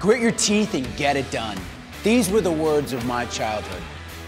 Grit your teeth and get it done. These were the words of my childhood.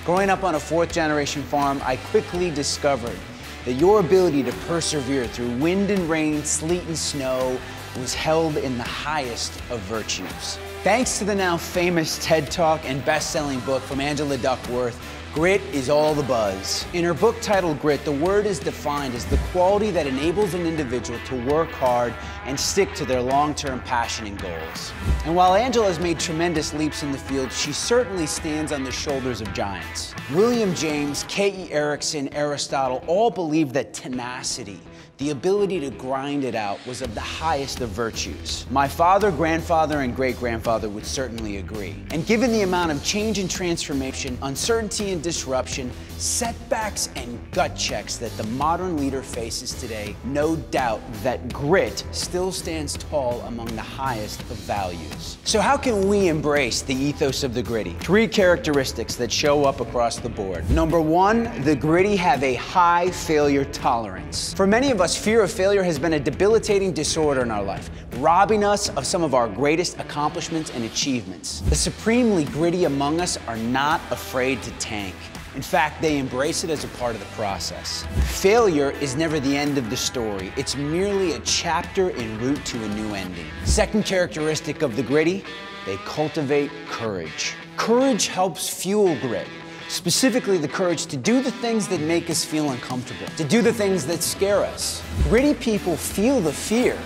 Growing up on a fourth-generation farm, I quickly discovered that your ability to persevere through wind and rain, sleet and snow was held in the highest of virtues. Thanks to the now famous TED Talk and best-selling book from Angela Duckworth, Grit is all the buzz. In her book titled Grit, the word is defined as the quality that enables an individual to work hard and stick to their long-term passion and goals. And while Angela has made tremendous leaps in the field, she certainly stands on the shoulders of giants. William James, K.E. Erickson, Aristotle all believed that tenacity, the ability to grind it out, was of the highest of virtues. My father, grandfather, and great-grandfather would certainly agree. And given the amount of change and transformation, uncertainty and disruption, setbacks and gut checks that the modern leader faces today, no doubt that grit still stands tall among the highest of values. So how can we embrace the ethos of the gritty? 3 characteristics that show up across the board. Number 1, the gritty have a high failure tolerance. For many of us, fear of failure has been a debilitating disorder in our life, robbing us of some of our greatest accomplishments and achievements. The supremely gritty among us are not afraid to tank. In fact, they embrace it as a part of the process. Failure is never the end of the story. It's merely a chapter en route to a new ending. Second characteristic of the gritty, they cultivate courage. Courage helps fuel grit. Specifically, the courage to do the things that make us feel uncomfortable, to do the things that scare us. Gritty people feel the fear,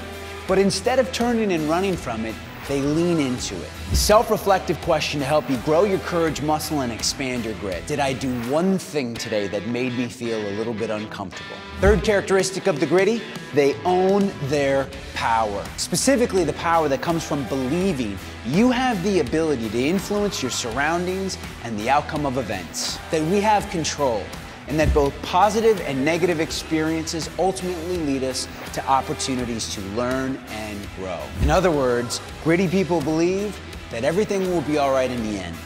but instead of turning and running from it, they lean into it. Self-reflective question to help you grow your courage muscle and expand your grit. Did I do one thing today that made me feel a little bit uncomfortable? Third characteristic of the gritty, they own their power. Specifically, the power that comes from believing you have the ability to influence your surroundings and the outcome of events. That we have control, and that both positive and negative experiences ultimately lead us to opportunities to learn and grow. In other words, gritty people believe that everything will be all right in the end.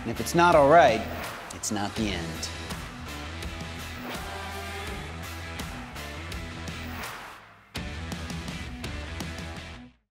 And if it's not all right, it's not the end.